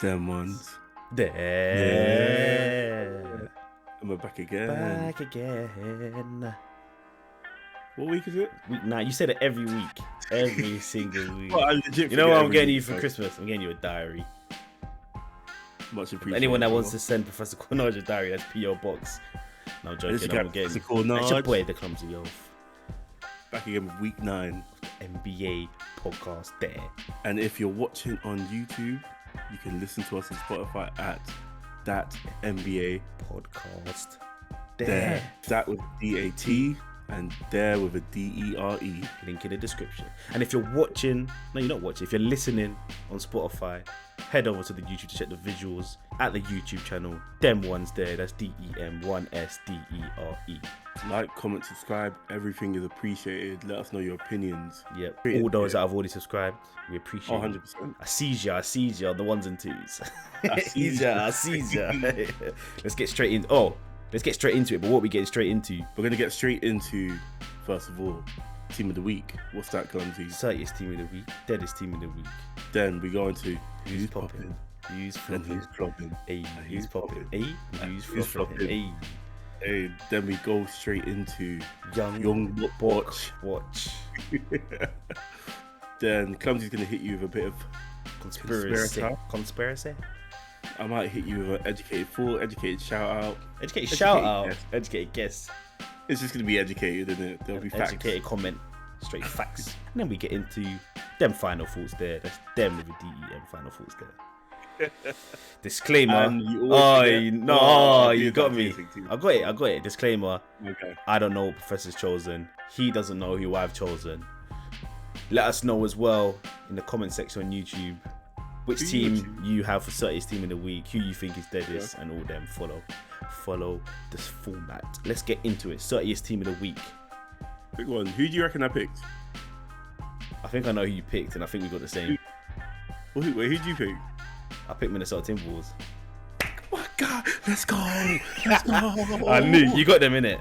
Them ones. There. And we're back again. Back again. What week is it? Week 9. You said it every week. Every single week. Well, I legit you know what forget I'm getting every you for week, Christmas? I'm getting you a diary. Much appreciated. Anyone that wants to send Professor Cornage a diary, that's P.O. Box. No, I'm joking. I'm getting That's your boy, the Clumsy Elf. Back again with week 9. NBA podcast there. And if you're watching on YouTube, you can listen to us on Spotify at That NBA Podcast there. That with D-A-T and there with a D-E-R-E. Link in the description. And if you're watching, no, you're not watching. If you're listening on Spotify, head over to the YouTube to check the visuals at the YouTube channel. Them ones there. That's D-E-M-1-S-D-E-R-E. Like, comment, subscribe. Everything is appreciated. Let us know your opinions. Yep. All those that have already subscribed, we appreciate it. 100%. I seize ya, the ones and twos. I seize ya. Let's get straight in. Let's get straight into it. But what are we getting straight into? We're going to get straight into, first of all, Team of the Week. What's that, Clumsy? Certiest Team of the Week. Deadest Team of the Week. Then we go into Who's popping? Who's flopping? Who's flopping? Hey, who's popping? Hey, who's flopping? Hey. Hey, then we go straight into Young Watch. Then Clumsy's going to hit you with a bit of Conspiracy? I might hit you with an educated thought, educated shout out. Educated guess. It's just going to be educated, isn't it? There'll be facts. Educated comment, straight facts. And then we get into them final thoughts there. That's them with a D-E-M final thoughts there. Disclaimer. You got me. I got it. Disclaimer. Okay. I don't know what Professor's chosen. He doesn't know who I've chosen. Let us know as well in the comment section on YouTube which team you have for Certiest Team of the Week, who you think is deadest, and all them. Follow this format. Let's get into it. Certiest Team of the Week. Big one. Who do you reckon I picked? I think I know who you picked, and I think we got the same. Wait, who do you pick? I picked Minnesota Timberwolves. Oh my God, let's go. I knew you got them in it.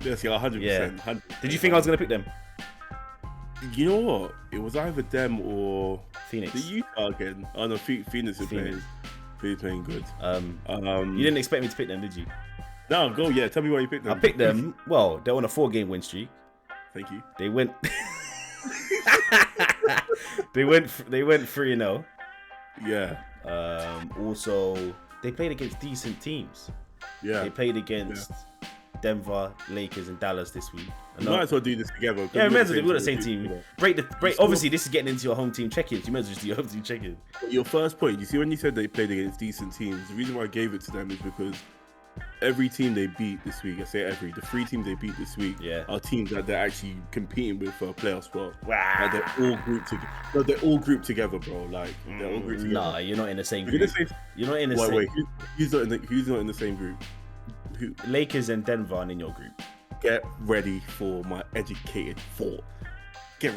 Yes, yeah, 100%. Yeah. 100%. Did you think I was gonna pick them? You know what? It was either them or Phoenix. The Utah again. Oh no, Phoenix is playing. He's playing good. You didn't expect me to pick them, did you? No, go. Yeah, tell me why you picked them. I picked them. Well, they're on a 4-game win streak. Thank you. They went. they went 3-0. Yeah. Also, they played against decent teams. Yeah. They played against Denver, Lakers, and Dallas this week. You might as well do this together. Yeah, we might as well do the same team. Break. Obviously, this is getting into your home team check-ins. You might as well just do your home team check-in. Your first point, you see, when you said they played against decent teams, the reason why I gave it to them is because every team they beat this week, the 3 teams they beat this week, are teams that they're actually competing with for a playoff spot. Wow. Like they're all grouped together. No, they're all grouped together, bro. Like they're all grouped together. Nah, you're not in the same group. You're not in the same. Wait, who's not in the same group? Who? Lakers and Denver are in your group. Get ready for my educated thought. But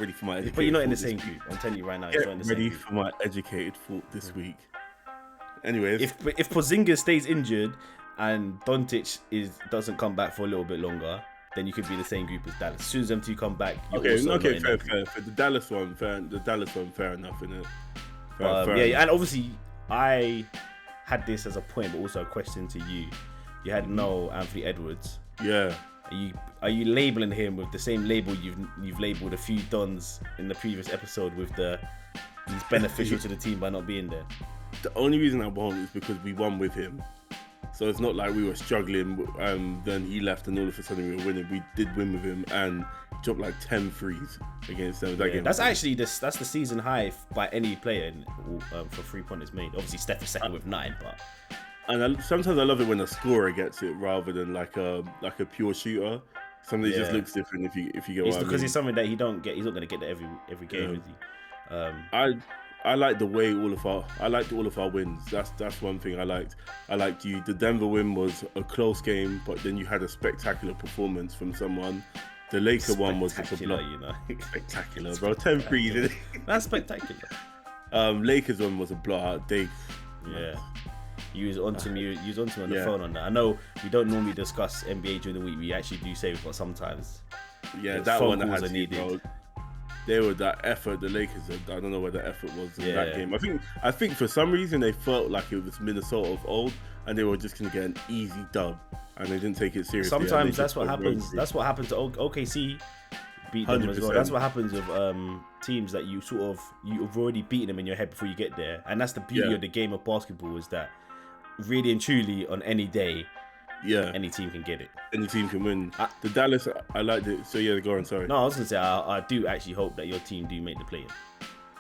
you're not in the same group. I'm telling you right now. Get ready for my educated thought this week. Anyways, if Porzingis stays injured and Doncic doesn't come back for a little bit longer, then you could be in the same group as Dallas. As soon as them two come back, fair. For the Dallas one, fair enough, innit? Yeah, and obviously I had this as a point, but also a question to you. You had no Anthony Edwards. Yeah. Are you labeling him with the same label you've labeled a few Dons in the previous episode with he's beneficial to the team by not being there? The only reason I won't is because we won with him. So it's not like we were struggling and then he left and all of a sudden we were winning. We did win with him and dropped like 10 threes against them. That's actually that's the season high by any player for 3-pointers made. Obviously Steph is second with 9, but. And sometimes I love it when a scorer gets it rather than like a pure shooter. Something that just looks different if you get what I mean. Because it's something that he don't get. He's not going to get that every game, is he? I like the way all of our wins. That's one thing I liked. I liked you. The Denver win was a close game, but then you had a spectacular performance from someone. The Laker one was just a block. Spectacular, bro. 10 threes. That's spectacular. Lakers one was a blowout. You was onto me on the phone on that. I know we don't normally discuss NBA during the week. We actually do save it, but sometimes that one calls are needed. Bro. they were that effort. The Lakers, I don't know where the effort was in that Yeah. game. I think for some reason they felt like it was Minnesota of old, and they were just gonna get an easy dub, and they didn't take it seriously. Sometimes that's what happens. That's what happened to OKC. Beat them as well. 100%. That's what happens with teams that you've already beaten them in your head before you get there, and that's the beauty of the game of basketball, is that really and truly on any day, any team can get it. Any team can win. The Dallas, I liked it. So yeah, go on. Sorry. No, I was gonna say I do actually hope that your team do make the play-in.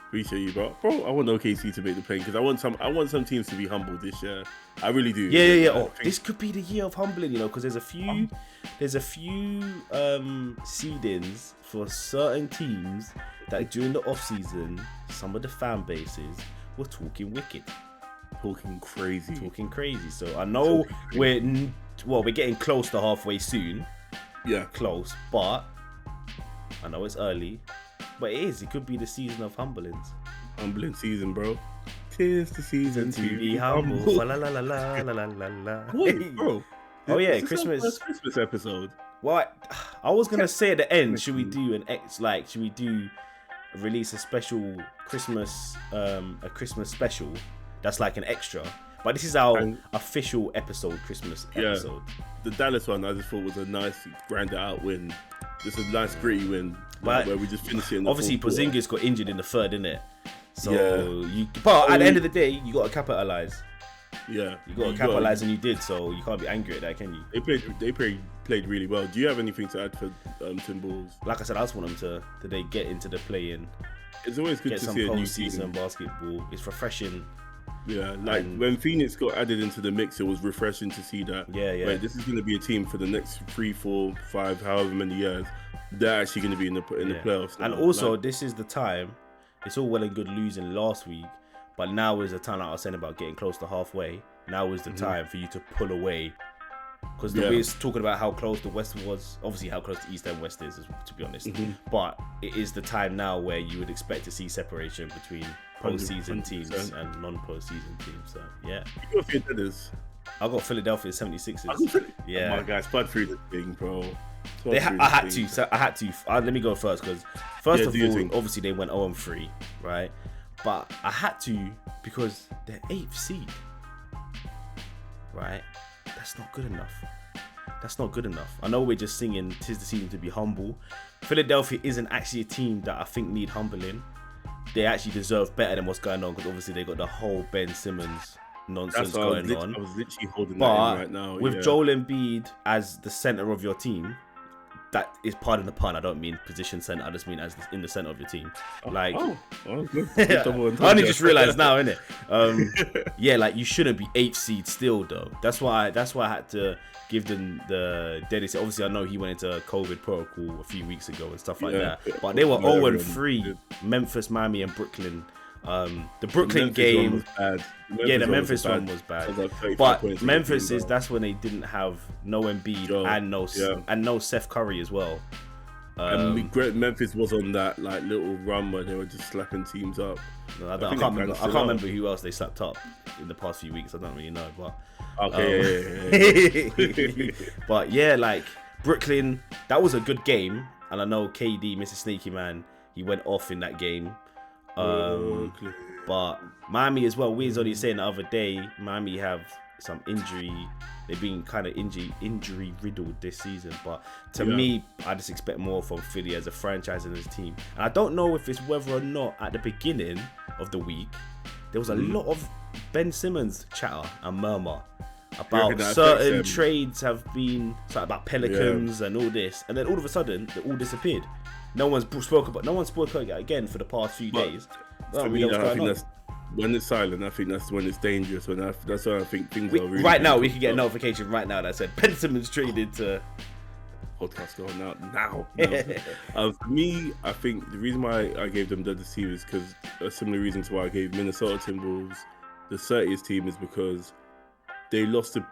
Appreciate you, bro. I want OKC to make the play because I want some teams to be humble this year. I really do. Yeah. Oh, this could be the year of humbling, because there's a few seedings for certain teams that during the off season, some of the fan bases were talking wicked, talking crazy. So I know we're getting close to halfway soon. Yeah, close, but I know it's early. But it could be the season of humblings. Humbling season, bro. 'Tis the season to be humble. La la la la la la la la. Wait, bro. Oh yeah, Christmas episode. What? I was gonna say at the end, should we release a special Christmas, a Christmas special that's like an extra? But this is our official Christmas episode. The Dallas one I just thought was a nice grind out win. Just a nice gritty win, where we just finished it in the obviously Porzingis got injured in the third, innit? So but at the end of the day, you got to capitalize. Yeah, you got to capitalize, and you did. So you can't be angry at that, can you? They played really well. Do you have anything to add for Timberwolves? Like I said, I just want them to get into the play-in. It's always good to see a new season basketball. It's refreshing. Yeah, when Phoenix got added into the mix, it was refreshing to see that. Yeah. Wait, this is going to be a team for the next 3, 4, 5, however many years. They're actually going to be in the playoffs now. And also, this is the time. It's all well and good losing last week, but now is the time, like I was saying about getting close to halfway. Now is the time for you to pull away, because the way it's talking about how close the West was, obviously how close the East and West is, to be honest. But it is the time now where you would expect to see separation between postseason teams and non-postseason teams. So yeah. You got your Deaders. I got Philadelphia 76ers. Yeah. Oh my guys, spud through the thing, bro. I had to. Let me go first, because first of all, obviously they went 0-3, right? But I had to, because they're 8th seed, right? That's not good enough. I know we're just singing "'Tis the season to be humble." Philadelphia isn't actually a team that I think need humbling. They actually deserve better than what's going on, because obviously they got the whole Ben Simmons nonsense going on. I was literally holding that in right now. With Joel Embiid as the center of your team, that is, pardon the pun, I don't mean position center, I just mean as in the center of your team. Like, good. I only just realized now, innit? Yeah, like you shouldn't be 8th seed still, though. That's why I had to give them the deadest. Obviously, I know he went into COVID protocol a few weeks ago and stuff like that. But they were 0-3. Memphis, Miami, and Brooklyn. The Brooklyn game, the Memphis one was bad. But Memphis that's when they didn't have no Embiid and no Seth Curry as well. And Memphis was on that like little run where they were just slapping teams up. No, I can't remember who else they slapped up in the past few weeks. I don't really know, but but yeah, like Brooklyn, that was a good game, and I know KD, Mr. Sneaky Man, he went off in that game. But Miami as well, we was only saying the other day, Miami have some injury. They've been kind of injury riddled this season. But to me, I just expect more from Philly as a franchise and as a team. And I don't know if it's whether or not at the beginning of the week, there was a lot of Ben Simmons chatter and murmur about certain trades have been, about Pelicans and all this. And then all of a sudden, they all disappeared. No one spoke about it again for the past few days. For me, I think that's when it's silent. I think that's when it's dangerous. That's when I think things are really. Right now, we can get a notification right now that said Ben Simmons traded to. Podcast going out now. For me, I think the reason why I gave them the team is because a similar reason to why I gave Minnesota Timberwolves the Certiest team is because they lost to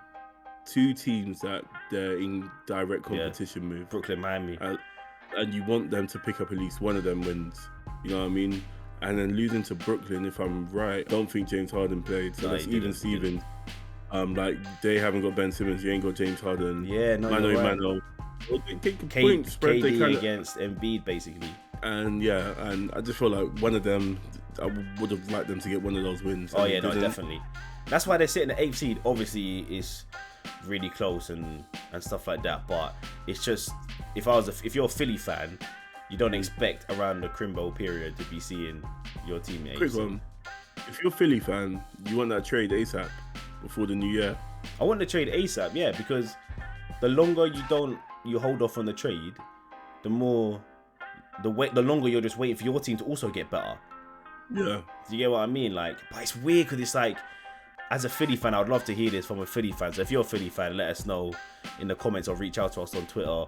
two teams that they're in direct competition with. Brooklyn, Miami. And you want them to pick up at least one of them wins. You know what I mean? And then losing to Brooklyn, if I'm right, I don't think James Harden played. So that's even Steven. Like, they haven't got Ben Simmons, you ain't got James Harden. Yeah, no, Mano. right. Well, they take a point spread. KD against Embiid, basically. And yeah, and I just feel like one of them, I would have liked them to get one of those wins. Oh yeah, no, definitely. That's why they're sitting at 8th seed. Obviously, it's really close and stuff like that. But it's just, if you're a Philly fan, you don't expect around the Crimbo period to be seeing your team at 8th Quick seed. one. If you're a Philly fan, you want that trade ASAP before the new year. I want the trade ASAP, yeah, because the longer you hold off on the trade, the longer you're just waiting for your team to also get better. Yeah. Do you get what I mean? Like, but it's weird because it's like, as a Philly fan, I would love to hear this from a Philly fan. So if you're a Philly fan, let us know in the comments or reach out to us on Twitter.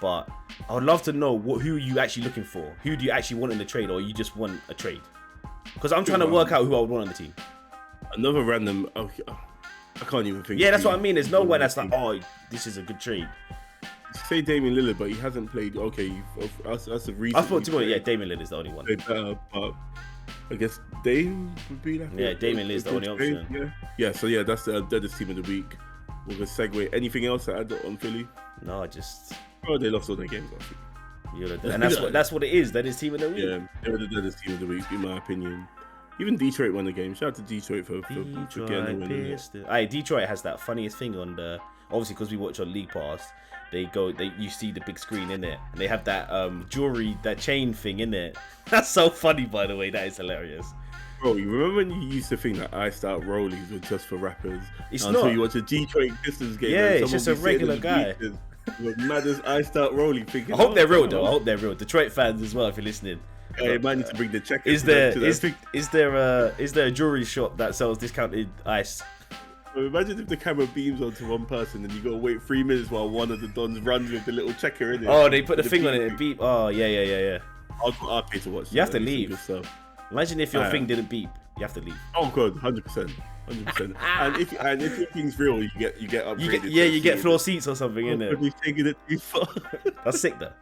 But I would love to know who are you actually looking for? Who do you actually want in the trade, or you just want a trade? Because I'm trying to work out who I would want on the team. Another random. I can't even think. Yeah, that's what I mean. There's no one that's like, oh, this is a good trade. Say Damian Lillard, but he hasn't played. Okay, that's a reason. I thought Damian Lillard is the only one. Better, but I guess Dame would be like. Yeah, Damian Lillard's the only option. Yeah. So yeah, that's the deadest team of the week. We're gonna segue. Anything else to add on Philly? No, just. Oh, they lost all their games last week. And that's what it is. That is team of the week. Yeah, they were the deadest team of the week, in my opinion. Even Detroit won the game. Shout out to Detroit for getting the win. Hey, Detroit has that funniest thing on the. Obviously, because we watch on League Pass, you see the big screen in it, and they have that jewelry, that chain thing in it. That's so funny, by the way. That is hilarious. Bro, you remember when you used to think that iced out rollies were just for rappers? It's until not. you watch a Detroit Pistons game. Yeah, it's just a regular guy. The maddest iced out rollie. Thinking, I hope they're real though. I hope they're real. Detroit fans as well, if you're listening. Hey, might need to bring the check. Is there a jewelry shop that sells discounted ice? Well, imagine if the camera beams onto one person and you got to wait 3 minutes while one of the dons runs with the little checker in it. Oh, they put the thing on it and beep. Oh, yeah. I'll pay to watch. You have to leave. Imagine if your thing didn't beep. You have to leave. Oh god, 100%. and if your thing's real, you get upgraded. You get floor seats or something, innit? You've taken it too far. That's sick though.